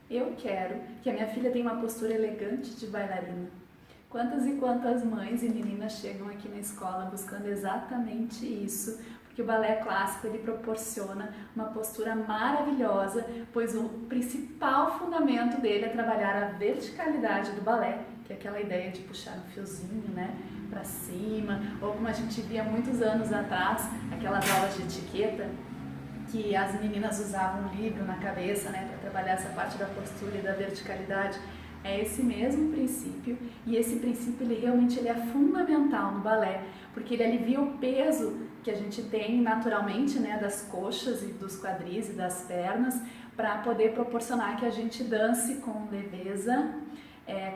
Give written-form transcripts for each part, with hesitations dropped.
Eu quero que a minha filha tenha uma postura elegante de bailarina. Quantas e quantas mães e meninas chegam aqui na escola buscando exatamente isso, porque o balé clássico ele proporciona uma postura maravilhosa, pois o principal fundamento dele é trabalhar a verticalidade do balé, que é aquela ideia de puxar um fiozinho, né, para cima, ou como a gente via muitos anos atrás, aquelas aulas de etiqueta, que as meninas usavam um livro na cabeça, né, para trabalhar essa parte da postura e da verticalidade. É esse mesmo princípio, e esse princípio ele é fundamental no balé, porque ele alivia o peso que a gente tem naturalmente, né, das coxas e dos quadris e das pernas, para poder proporcionar que a gente dance com leveza,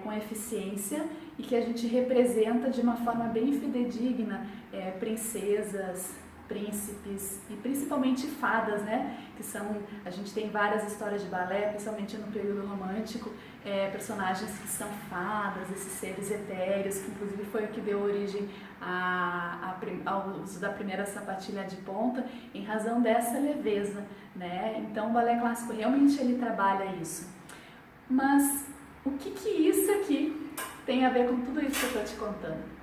com eficiência, e que a gente representa de uma forma bem fidedigna princesas, príncipes e principalmente fadas, né? Que são, a gente tem várias histórias de balé, principalmente no período romântico, personagens que são fadas, esses seres etéreos, que inclusive foi o que deu origem ao uso da primeira sapatilha de ponta, em razão dessa leveza, né? Então o balé clássico realmente ele trabalha isso. Mas o que isso aqui tem a ver com tudo isso que eu estou te contando?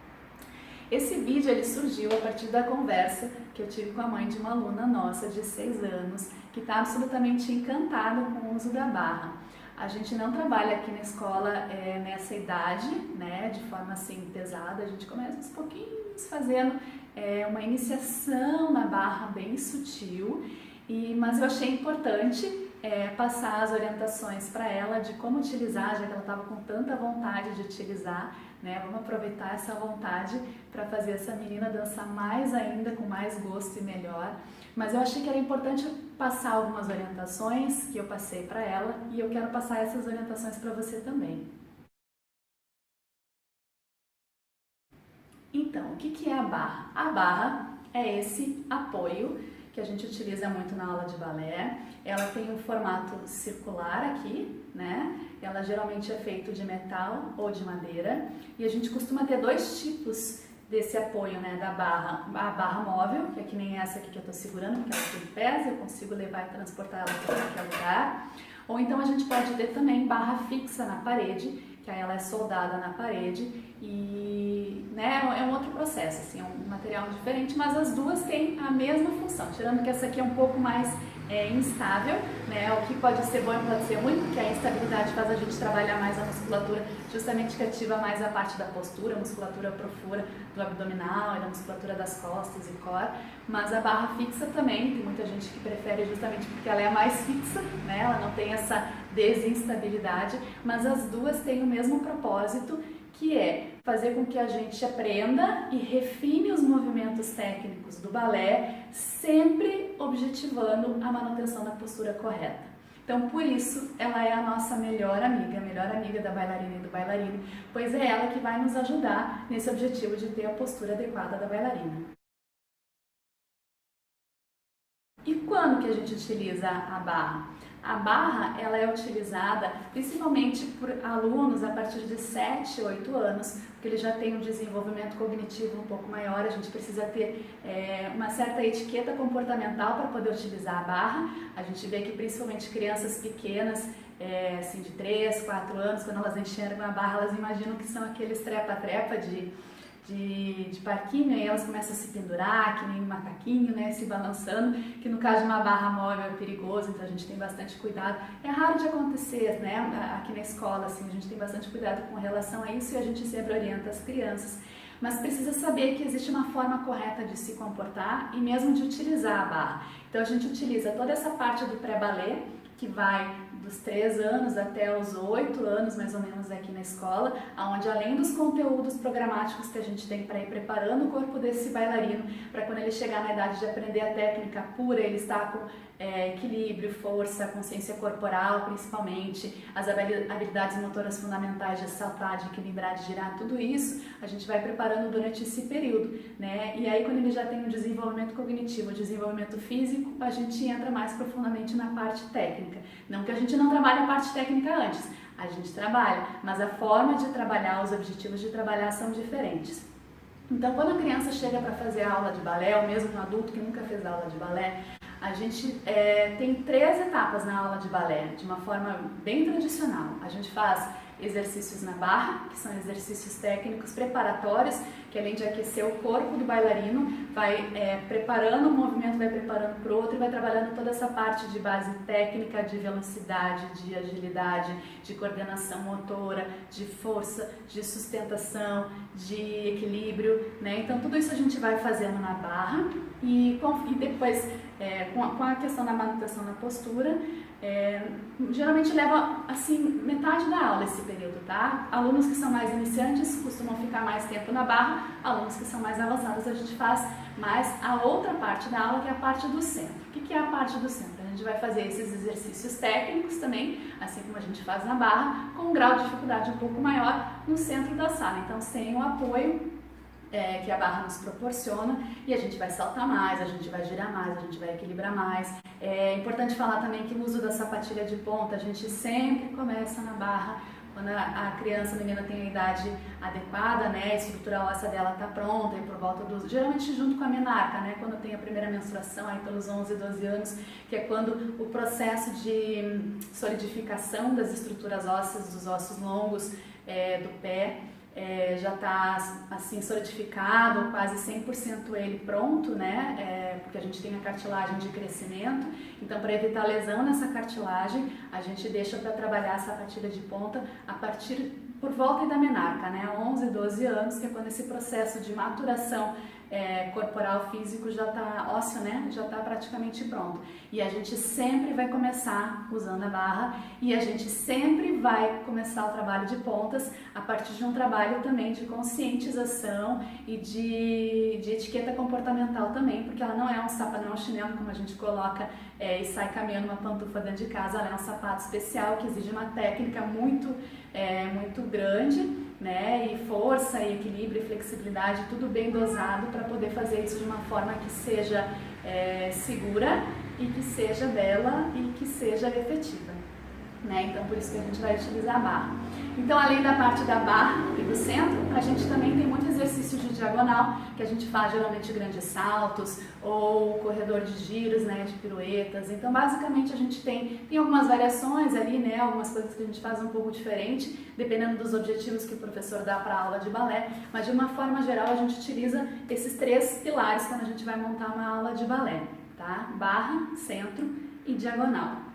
Esse vídeo ele surgiu a partir da conversa que eu tive com a mãe de uma aluna nossa de 6 anos, que está absolutamente encantada com o uso da barra. A gente não trabalha aqui na escola nessa idade, né, de forma assim pesada, a gente começa uns pouquinhos fazendo uma iniciação na barra bem sutil, mas eu achei importante passar as orientações para ela de como utilizar, já que ela estava com tanta vontade de utilizar, né? Vamos aproveitar essa vontade para fazer essa menina dançar mais ainda, com mais gosto e melhor. Mas eu achei que era importante passar algumas orientações que eu passei para ela, e eu quero passar essas orientações para você também. Então, o que é a barra? A barra é esse apoio que a gente utiliza muito na aula de balé. Ela tem um formato circular aqui, né? Ela geralmente é feito de metal ou de madeira, e a gente costuma ter 2 tipos desse apoio, né, da barra. A barra móvel, que é que nem essa aqui que eu tô segurando, porque ela tem pés, eu consigo levar e transportar ela para qualquer lugar. Ou então a gente pode ter também barra fixa na parede, que aí ela é soldada na parede e, né, é um outro processo, assim, é um material diferente, mas as duas têm a mesma função, tirando que essa aqui é um pouco mais instável, né, o que pode ser bom e pode ser ruim, porque a instabilidade faz a gente trabalhar mais a musculatura, justamente que ativa mais a parte da postura, a musculatura profunda do abdominal e da musculatura das costas e core, mas a barra fixa também, tem muita gente que prefere justamente porque ela é mais fixa, né, ela não tem essa desinstabilidade, mas as duas têm o mesmo propósito, que é fazer com que a gente aprenda e refine os movimentos técnicos do balé, sempre objetivando a manutenção da postura correta. Então, por isso, ela é a nossa melhor amiga da bailarina e do bailarino, pois é ela que vai nos ajudar nesse objetivo de ter a postura adequada da bailarina. E quando que a gente utiliza a barra? A barra ela é utilizada principalmente por alunos a partir de 7, 8 anos, porque eles já têm um desenvolvimento cognitivo um pouco maior, a gente precisa ter uma certa etiqueta comportamental para poder utilizar a barra. A gente vê que principalmente crianças pequenas, assim de 3, 4 anos, quando elas enxergam a barra, elas imaginam que são aqueles trepa-trepa de parquinho, e elas começam a se pendurar, que nem um macaquinho, né, se balançando, que no caso de uma barra móvel é perigoso, então a gente tem bastante cuidado. É raro de acontecer, né, aqui na escola, assim, a gente tem bastante cuidado com relação a isso e a gente sempre orienta as crianças. Mas precisa saber que existe uma forma correta de se comportar e mesmo de utilizar a barra. Então a gente utiliza toda essa parte do pré-balé, que vai dos 3 anos até os 8 anos, mais ou menos, aqui na escola, onde além dos conteúdos programáticos que a gente tem para ir preparando o corpo desse bailarino, para quando ele chegar na idade de aprender a técnica pura, ele está com equilíbrio, força, consciência corporal, principalmente, as habilidades motoras fundamentais de saltar, de equilibrar, de girar, tudo isso a gente vai preparando durante esse período, né? E aí quando ele já tem o desenvolvimento cognitivo, o desenvolvimento físico, a gente entra mais profundamente na parte técnica. Não que a gente não trabalhe a parte técnica antes, a gente trabalha, mas a forma de trabalhar, os objetivos de trabalhar são diferentes. Então, quando a criança chega para fazer a aula de balé, ou mesmo um adulto que nunca fez aula de balé, A gente tem 3 etapas na aula de balé, de uma forma bem tradicional. A gente faz exercícios na barra, que são exercícios técnicos preparatórios, que além de aquecer o corpo do bailarino, vai preparando o movimento, vai preparando para o outro e vai trabalhando toda essa parte de base técnica, de velocidade, de agilidade, de coordenação motora, de força, de sustentação, de equilíbrio, né? Então tudo isso a gente vai fazendo na barra e depois com a questão da manutenção na postura, geralmente leva assim metade da aula esse período, tá? Alunos que são mais iniciantes costumam ficar mais tempo na barra, alunos que são mais avançados a gente faz mais a outra parte da aula, que é a parte do centro. O que é a parte do centro? A gente vai fazer esses exercícios técnicos também, assim como a gente faz na barra, com um grau de dificuldade um pouco maior no centro da sala, então sem o apoio que a barra nos proporciona, e a gente vai saltar mais, a gente vai girar mais, a gente vai equilibrar mais. É importante falar também que o uso da sapatilha de ponta, a gente sempre começa na barra, quando a criança, a menina tem a idade adequada, né, a estrutura óssea dela está pronta, e por volta dos, geralmente junto com a menarca, né, quando tem a primeira menstruação, aí pelos 11, 12 anos, que é quando o processo de solidificação das estruturas ósseas, dos ossos longos do pé, já está assim solidificado, quase 100% ele pronto, né? Porque a gente tem a cartilagem de crescimento, então para evitar lesão nessa cartilagem, a gente deixa para trabalhar a sapatilha de ponta a partir por volta da menarca, né? 11, 12 anos, que é quando esse processo de maturação corporal, físico já está, ósseo, né? Já está praticamente pronto. E a gente sempre vai começar usando a barra e a gente sempre vai começar o trabalho de pontas a partir de um trabalho também de conscientização e de etiqueta comportamental também, porque ela não é um sapato, não é um chinelo como a gente coloca e sai caminhando uma pantufa dentro de casa. Ela é um sapato especial que exige uma técnica muito grande, né, e força, e equilíbrio, e flexibilidade, tudo bem dosado para poder fazer isso de uma forma que seja segura e que seja bela e que seja efetiva, né? Então por isso que a gente vai utilizar a barra. Então além da parte da barra e do centro, a gente também tem muito exercício de diagonal, que a gente faz geralmente grandes saltos ou corredor de giros, né, de piruetas. Então basicamente a gente tem algumas variações ali, né, algumas coisas que a gente faz um pouco diferente, dependendo dos objetivos que o professor dá para a aula de balé, mas de uma forma geral a gente utiliza esses 3 pilares quando a gente vai montar uma aula de balé, tá? Barra, centro e diagonal.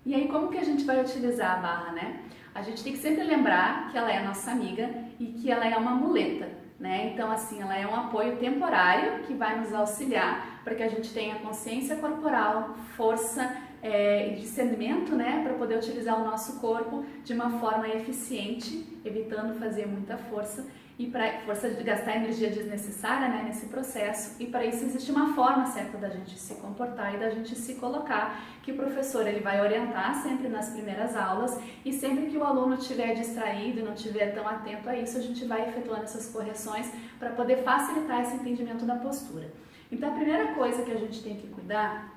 E aí, como que a gente vai utilizar a barra, né? A gente tem que sempre lembrar que ela é a nossa amiga e que ela é uma muleta, né? Então, assim, ela é um apoio temporário que vai nos auxiliar para que a gente tenha consciência corporal, força e discernimento, né? Para poder utilizar o nosso corpo de uma forma eficiente, evitando fazer muita força e para força de gastar energia desnecessária, né, nesse processo, e para isso existe uma forma certa da gente se comportar e da gente se colocar, que o professor ele vai orientar sempre nas primeiras aulas, e sempre que o aluno estiver distraído e não estiver tão atento a isso, a gente vai efetuando essas correções para poder facilitar esse entendimento da postura. Então a primeira coisa que a gente tem que cuidar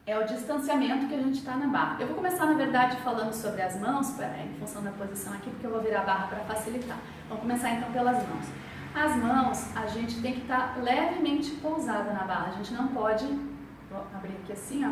é o distanciamento que a gente está na barra. Eu vou começar, na verdade, falando sobre as mãos, em função da posição aqui, porque eu vou virar a barra para facilitar. Vamos começar então pelas mãos. As mãos, a gente tem que estar levemente pousada na barra. A gente não pode, vou abrir aqui assim, ó,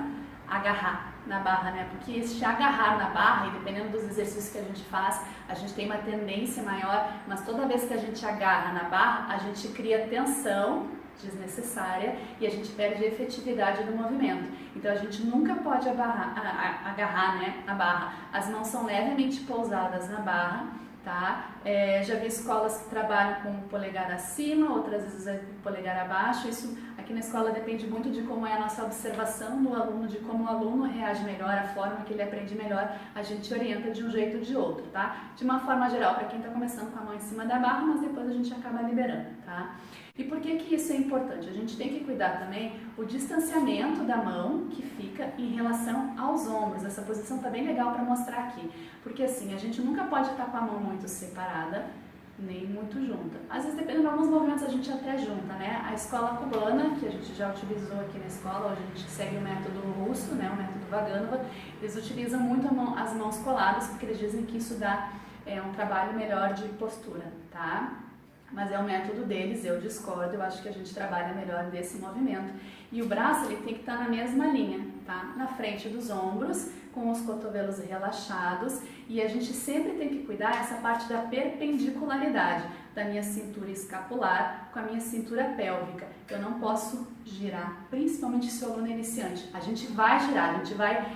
agarrar na barra, né? Porque esse agarrar na barra, e dependendo dos exercícios que a gente faz, a gente tem uma tendência maior, mas toda vez que a gente agarra na barra, a gente cria tensão desnecessária e a gente perde a efetividade do movimento. Então a gente nunca pode agarrar, né, a barra. As mãos são levemente pousadas na barra, tá? Já vi escolas que trabalham com o polegar acima, outras vezes com o polegar abaixo. Isso aqui na escola depende muito de como é a nossa observação do aluno, de como o aluno reage melhor, a forma que ele aprende melhor, a gente orienta de um jeito ou de outro, tá? De uma forma geral, para quem está começando com a mão em cima da barra, mas depois a gente acaba liberando, tá? E por que que isso é importante? A gente tem que cuidar também o distanciamento da mão que fica em relação aos ombros. Essa posição tá bem legal para mostrar aqui, porque assim, a gente nunca pode estar com a mão muito separada, nem muito junta. Às vezes, dependendo de alguns movimentos, a gente até junta, né? A escola cubana, que a gente já utilizou aqui na escola, hoje a gente segue o método russo, né? O método Vaganova, eles utilizam muito as mãos coladas, porque eles dizem que isso dá um trabalho melhor de postura, tá? mas é o método deles, eu discordo, eu acho que a gente trabalha melhor desse movimento. E o braço ele tem que estar na mesma linha, tá? Na frente dos ombros, com os cotovelos relaxados, e a gente sempre tem que cuidar essa parte da perpendicularidade da minha cintura escapular com a minha cintura pélvica. Eu não posso girar, principalmente se o aluno é iniciante. A gente vai girar, a gente vai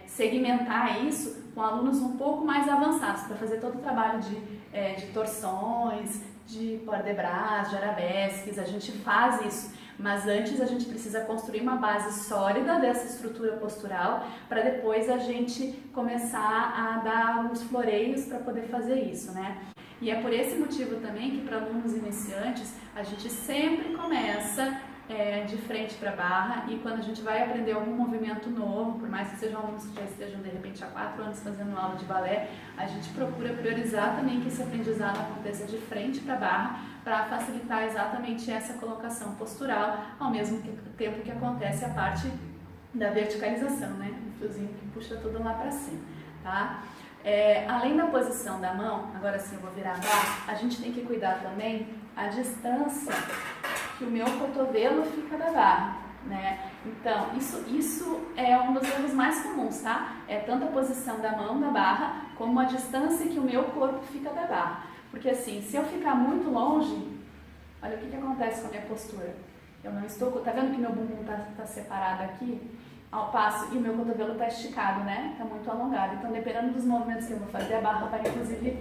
segmentar isso com alunos um pouco mais avançados, para fazer todo o trabalho de torções, de port de bras, de arabesques, a gente faz isso. Mas antes a gente precisa construir uma base sólida dessa estrutura postural para depois a gente começar a dar uns floreios para poder fazer isso, né? E é por esse motivo também que para alunos iniciantes a gente sempre começa de frente para a barra, e quando a gente vai aprender algum movimento novo, por mais que sejam alunos que já estejam de repente há 4 anos fazendo aula de balé, a gente procura priorizar também que esse aprendizado aconteça de frente para a barra, para facilitar exatamente essa colocação postural, ao mesmo tempo que acontece a parte da verticalização, né? O fiozinho que puxa tudo lá para cima, tá? Além da posição da mão, agora sim eu vou virar a barra, a gente tem que cuidar também a distância que o meu cotovelo fica da barra, né? Então, isso é um dos erros mais comuns, tá? É tanto a posição da mão da barra, como a distância que o meu corpo fica da barra. Porque assim, se eu ficar muito longe, olha o que acontece com a minha postura. Eu não estou, tá vendo que meu bumbum tá separado aqui? Ao passo, e o meu cotovelo tá esticado, né? Tá muito alongado. Então, dependendo dos movimentos que eu vou fazer, a barra vai inclusive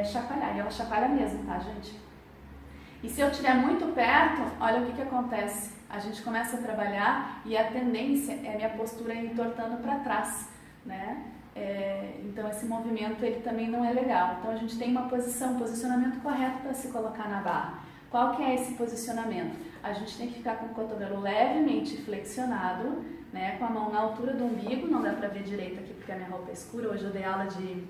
chacoalhar. E ela chacoalha mesmo, tá, gente? E se eu estiver muito perto, olha o que acontece. A gente começa a trabalhar e a tendência é a minha postura entortando para trás, né? Então esse movimento ele também não é legal. Então a gente tem um posicionamento correto para se colocar na barra. Qual que é esse posicionamento? A gente tem que ficar com o cotovelo levemente flexionado, né? Com a mão na altura do umbigo, não dá para ver direito aqui porque a minha roupa é escura. Hoje eu dei aula de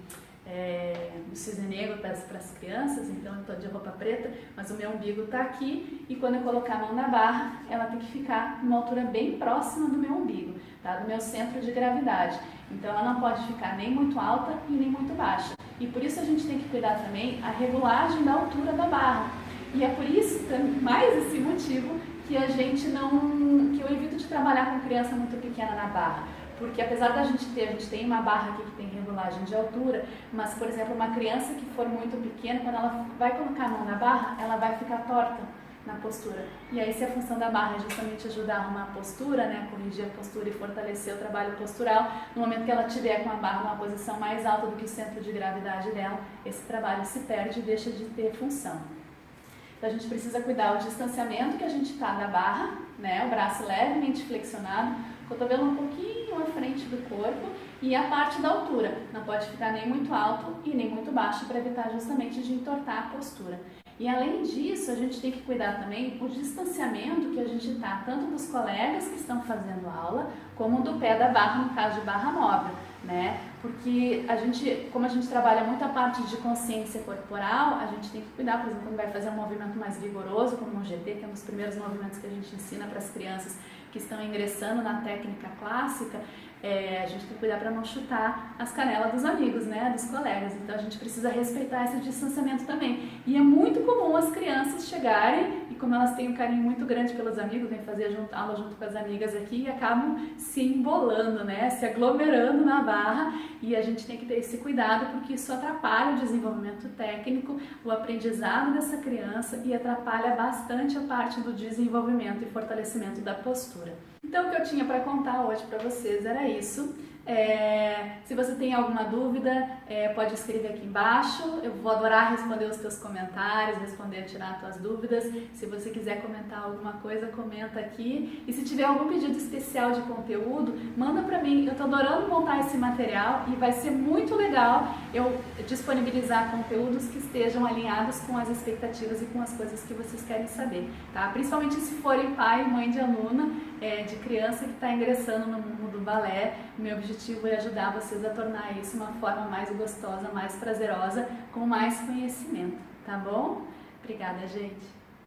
cisne negro para as crianças, então eu estou de roupa preta, mas o meu umbigo está aqui, e quando eu colocar a mão na barra, ela tem que ficar numa altura bem próxima do meu umbigo, tá? Do meu centro de gravidade. Então ela não pode ficar nem muito alta e nem muito baixa. E por isso a gente tem que cuidar também a regulagem da altura da barra. E é por isso, mais esse motivo, que a gente que eu evito de trabalhar com criança muito pequena na barra. Porque apesar da gente tem uma barra aqui que tem regulagem de altura, mas, por exemplo, uma criança que for muito pequena, quando ela vai colocar a mão na barra, ela vai ficar torta na postura. E aí, se a função da barra é justamente ajudar a arrumar a postura, né, corrigir a postura e fortalecer o trabalho postural, no momento que ela estiver com a barra numa posição mais alta do que o centro de gravidade dela, esse trabalho se perde e deixa de ter função. Então a gente precisa cuidar do distanciamento que a gente está da barra, né, o braço levemente flexionado, cotovelo um pouquinho à frente do corpo, e a parte da altura. Não pode ficar nem muito alto e nem muito baixo, para evitar justamente de entortar a postura. E além disso, a gente tem que cuidar também o distanciamento que a gente está, tanto dos colegas que estão fazendo aula, como do pé da barra, no caso de barra móvel, né? Porque como a gente trabalha muito a parte de consciência corporal, a gente tem que cuidar, por exemplo, quando vai fazer um movimento mais vigoroso, como um GT, que é um dos primeiros movimentos que a gente ensina para as crianças que estão ingressando na técnica clássica, a gente tem que cuidar para não chutar as canelas dos amigos, né, dos colegas. Então a gente precisa respeitar esse distanciamento também. E é muito comum as crianças chegarem, e como elas têm um carinho muito grande pelos amigos, vêm fazer aula junto com as amigas aqui, e acabam se embolando, né, se aglomerando na barra, e a gente tem que ter esse cuidado, porque isso atrapalha o desenvolvimento técnico, o aprendizado dessa criança, e atrapalha bastante a parte do desenvolvimento e fortalecimento da postura. Então o que eu tinha para contar hoje para vocês era isso. Se você tem alguma dúvida, pode escrever aqui embaixo. Eu vou adorar responder os teus comentários, tirar as tuas dúvidas. Se você quiser comentar alguma coisa, comenta aqui. E se tiver algum pedido especial de conteúdo, manda para mim. Eu estou adorando montar esse material e vai ser muito legal eu disponibilizar conteúdos que estejam alinhados com as expectativas e com as coisas que vocês querem saber, tá? Principalmente se forem pai e mãe de aluna, de criança que está ingressando no mundo do balé. Meu objetivo é ajudar vocês a tornar isso uma forma mais gostosa, mais prazerosa, com mais conhecimento, tá bom? Obrigada, gente!